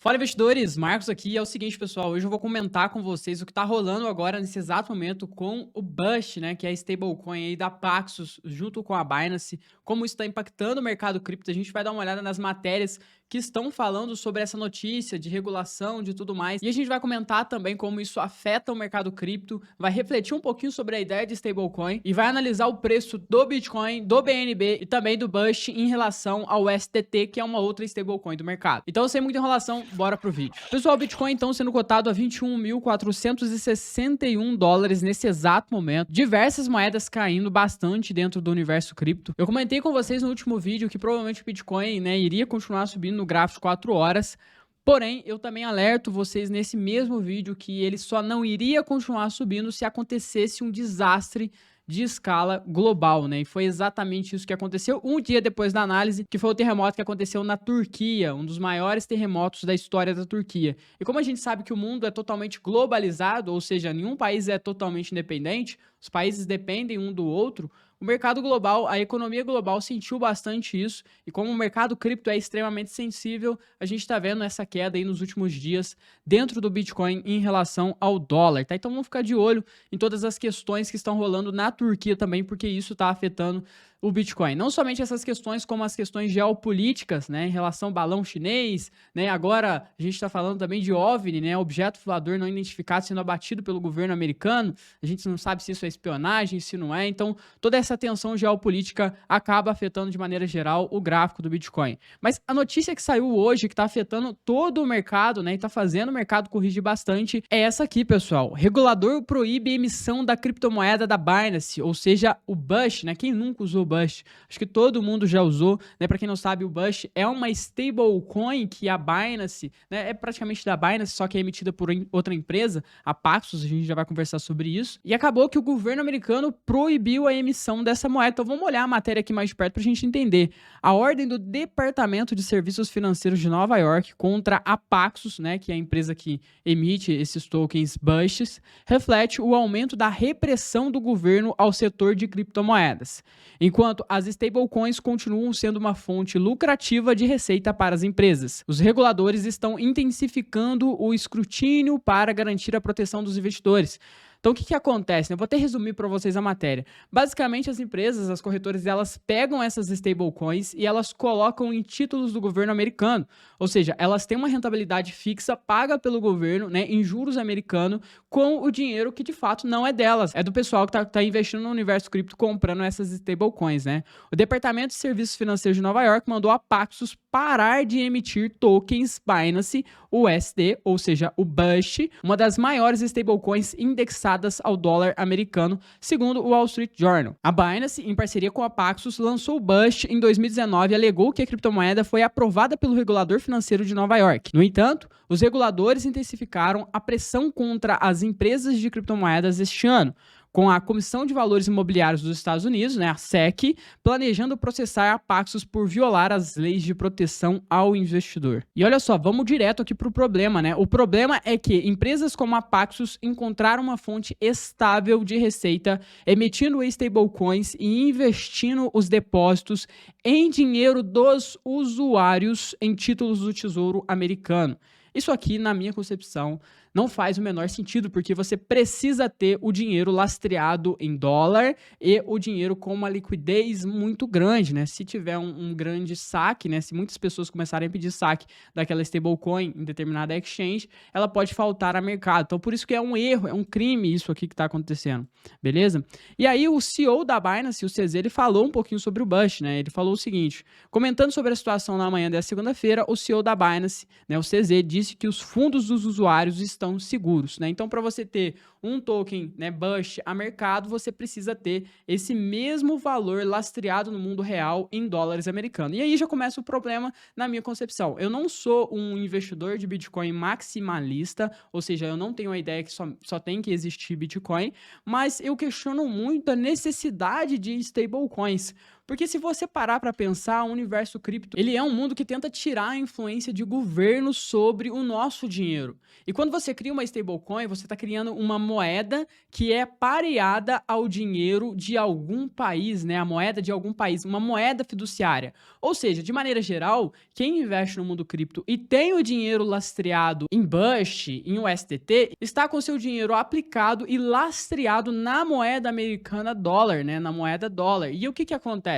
Fala, investidores! Marcos aqui. É o seguinte, pessoal, hoje eu vou comentar com vocês o que está rolando agora nesse exato momento com o BUSD, né, que é a stablecoin aí da Paxos, junto com a Binance, como isso está impactando o mercado cripto. A gente vai dar uma olhada nas matérias que estão falando sobre essa notícia de regulação, de tudo mais. E a gente vai comentar também como isso afeta o mercado cripto, vai refletir um pouquinho sobre a ideia de stablecoin e vai analisar o preço do Bitcoin, do BNB e também do BUSD em relação ao STT, que é uma outra stablecoin do mercado. Então, sem muita enrolação, bora pro vídeo. Pessoal, o Bitcoin então sendo cotado a 21.461 dólares nesse exato momento. Diversas moedas caindo bastante dentro do universo cripto. Eu comentei com vocês no último vídeo que provavelmente o Bitcoin, né, iria continuar subindo no gráfico de 4 horas. Porém, eu também alerto vocês nesse mesmo vídeo que ele só não iria continuar subindo se acontecesse um desastre de escala global, né? E foi exatamente isso que aconteceu um dia depois da análise, que foi o terremoto que aconteceu na Turquia, um dos maiores terremotos da história da Turquia. E como a gente sabe que o mundo é totalmente globalizado, ou seja, nenhum país é totalmente independente, os países dependem um do outro, o mercado global, a economia global sentiu bastante isso, e como o mercado cripto é extremamente sensível, a gente está vendo essa queda aí nos últimos dias dentro do Bitcoin em relação ao dólar, tá? Então vamos ficar de olho em todas as questões que estão rolando na Turquia também, porque isso está afetando o Bitcoin. Não somente essas questões, como as questões geopolíticas, né, em relação ao balão chinês, né, agora a gente está falando também de OVNI, né, objeto voador não identificado sendo abatido pelo governo americano, a gente não sabe se isso é espionagem, se não é, então toda essa tensão geopolítica acaba afetando de maneira geral o gráfico do Bitcoin. Mas a notícia que saiu hoje, que está afetando todo o mercado, né, e está fazendo o mercado corrigir bastante, é essa aqui, pessoal. Regulador proíbe a emissão da criptomoeda da Binance, ou seja, o BUSD, né, quem nunca usou o BUSD? Acho que todo mundo já usou, né? Para quem não sabe, o BUSD é uma stablecoin que a Binance, né, é praticamente da Binance, só que é emitida por outra empresa, a Paxos, a gente já vai conversar sobre isso. E acabou que o governo americano proibiu a emissão dessa moeda. Então vamos olhar a matéria aqui mais de perto para a gente entender. A ordem do Departamento de Serviços Financeiros de Nova York contra a Paxos, né, que é a empresa que emite esses tokens BUSDs, reflete o aumento da repressão do governo ao setor de criptomoedas. Enquanto as stablecoins continuam sendo uma fonte lucrativa de receita para as empresas. Os reguladores estão intensificando o escrutínio para garantir a proteção dos investidores. Então, o que acontece? Eu vou até resumir para vocês a matéria. Basicamente, as empresas, as corretoras, elas pegam essas stablecoins e elas colocam em títulos do governo americano. Ou seja, elas têm uma rentabilidade fixa paga pelo governo, né, em juros americano, com o dinheiro que de fato não é delas. É do pessoal que está investindo no universo cripto comprando essas stablecoins, né? O Departamento de Serviços Financeiros de Nova York mandou a Paxos parar de emitir tokens Binance USD, ou seja, o BUSD, uma das maiores stablecoins indexadas ao dólar americano, segundo o Wall Street Journal. A Binance, em parceria com a Paxos, lançou o BUSD em 2019 e alegou que a criptomoeda foi aprovada pelo regulador financeiro de Nova York. No entanto, os reguladores intensificaram a pressão contra as empresas de criptomoedas este ano, com a Comissão de Valores Imobiliários dos Estados Unidos, né, a SEC, planejando processar a Paxos por violar as leis de proteção ao investidor. E olha só, vamos direto aqui para o problema, né? O problema é que empresas como a Paxos encontraram uma fonte estável de receita, emitindo stablecoins e investindo os depósitos em dinheiro dos usuários em títulos do Tesouro Americano. Isso aqui, na minha concepção, não faz o menor sentido, porque você precisa ter o dinheiro lastreado em dólar e o dinheiro com uma liquidez muito grande, né? Se tiver um grande saque, né? Se muitas pessoas começarem a pedir saque daquela stablecoin em determinada exchange, ela pode faltar a mercado. Então, por isso que é um erro, é um crime isso aqui que está acontecendo, beleza? E aí, o CEO da Binance, o CZ, ele falou um pouquinho sobre o BUSD, né? Ele falou o seguinte, comentando sobre a situação na manhã dessa segunda-feira, o CEO da Binance, né, o CZ, disse que os fundos dos usuários estão seguros, né? Então, para você ter um token, né, BUSD a mercado, você precisa ter esse mesmo valor lastreado no mundo real em dólares americanos. E aí já começa o problema na minha concepção. Eu não sou um investidor de Bitcoin maximalista, ou seja, eu não tenho a ideia que só tem que existir Bitcoin, mas eu questiono muito a necessidade de stablecoins. Porque se você parar para pensar, o universo cripto, ele é um mundo que tenta tirar a influência de governo sobre o nosso dinheiro. E quando você cria uma stablecoin, você está criando uma moeda que é pareada ao dinheiro de algum país, né? A moeda de algum país, uma moeda fiduciária. Ou seja, de maneira geral, quem investe no mundo cripto e tem o dinheiro lastreado em BUSD, em USDT, está com seu dinheiro aplicado e lastreado na moeda americana dólar, né? Na moeda dólar. E o que acontece?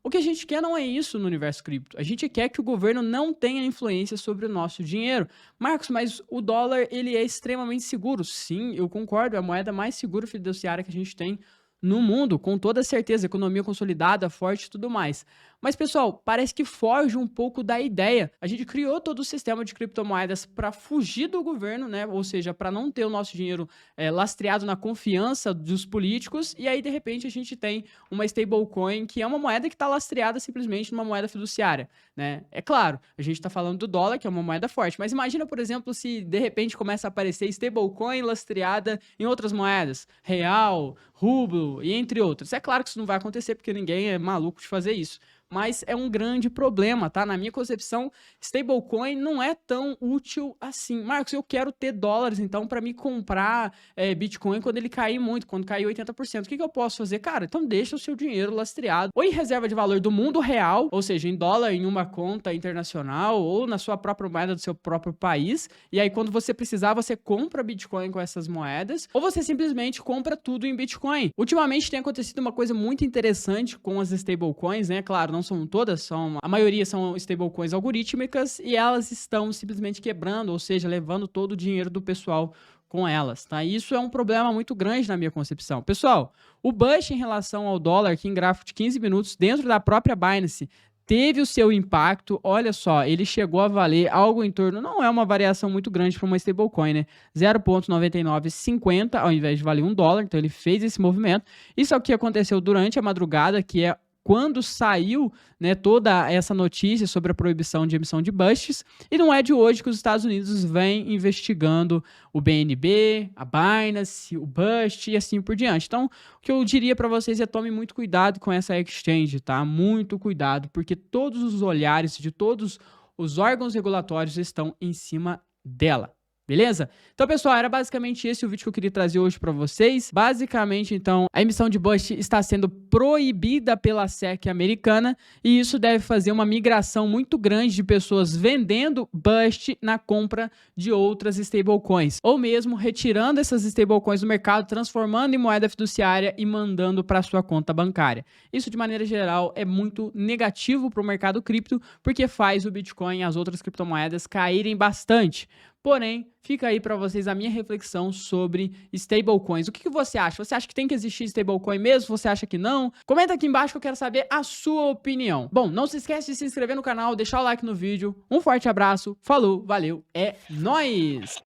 O que a gente quer não é isso no universo cripto. A gente quer que o governo não tenha influência sobre o nosso dinheiro. Marcos, mas o dólar ele é extremamente seguro. Sim, eu concordo, é a moeda mais segura fiduciária que a gente tem no mundo, com toda certeza, economia consolidada, forte e tudo mais. Mas, pessoal, parece que foge um pouco da ideia. A gente criou todo o sistema de criptomoedas para fugir do governo, né? Ou seja, para não ter o nosso dinheiro lastreado na confiança dos políticos. E aí, de repente, a gente tem uma stablecoin que é uma moeda que está lastreada simplesmente numa moeda fiduciária, né? É claro, a gente está falando do dólar, que é uma moeda forte. Mas imagina, por exemplo, se de repente começa a aparecer stablecoin lastreada em outras moedas. Real, rublo e entre outras. É claro que isso não vai acontecer porque ninguém é maluco de fazer isso. Mas é um grande problema, tá? Na minha concepção, stablecoin não é tão útil assim. Marcos, eu quero ter dólares, então, para me comprar Bitcoin quando ele cair muito, quando cair 80%. O que eu posso fazer? Cara, então deixa o seu dinheiro lastreado ou em reserva de valor do mundo real, ou seja, em dólar, em uma conta internacional ou na sua própria moeda do seu próprio país. E aí, quando você precisar, você compra Bitcoin com essas moedas ou você simplesmente compra tudo em Bitcoin. Ultimamente tem acontecido uma coisa muito interessante com as stablecoins, né? Claro, não são todas, a maioria são stablecoins algorítmicas e elas estão simplesmente quebrando, ou seja, levando todo o dinheiro do pessoal com elas, tá? E isso é um problema muito grande na minha concepção. Pessoal, o BUSD em relação ao dólar aqui em gráfico de 15 minutos dentro da própria Binance teve o seu impacto, olha só, ele chegou a valer algo em torno, não é uma variação muito grande para uma stablecoin, né? 0,9950 ao invés de valer $1, então ele fez esse movimento. Isso é o que aconteceu durante a madrugada, que é quando saiu, né, toda essa notícia sobre a proibição de emissão de BUSDs, e não é de hoje que os Estados Unidos vêm investigando o BNB, a Binance, o BUSD e assim por diante. Então, o que eu diria para vocês é tome muito cuidado com essa exchange, tá? Muito cuidado, porque todos os olhares de todos os órgãos regulatórios estão em cima dela. Beleza? Então, pessoal, era basicamente esse o vídeo que eu queria trazer hoje para vocês. Basicamente, então, a emissão de BUSD está sendo proibida pela SEC americana e isso deve fazer uma migração muito grande de pessoas vendendo BUSD na compra de outras stablecoins, ou mesmo retirando essas stablecoins do mercado, transformando em moeda fiduciária e mandando para sua conta bancária. Isso, de maneira geral, é muito negativo para o mercado cripto, porque faz o Bitcoin e as outras criptomoedas caírem bastante. Porém, fica aí para vocês a minha reflexão sobre stablecoins. O que você acha? Você acha que tem que existir stablecoin mesmo? Você acha que não? Comenta aqui embaixo que eu quero saber a sua opinião. Bom, não se esquece de se inscrever no canal, deixar o like no vídeo. Um forte abraço, falou, valeu, é nóis!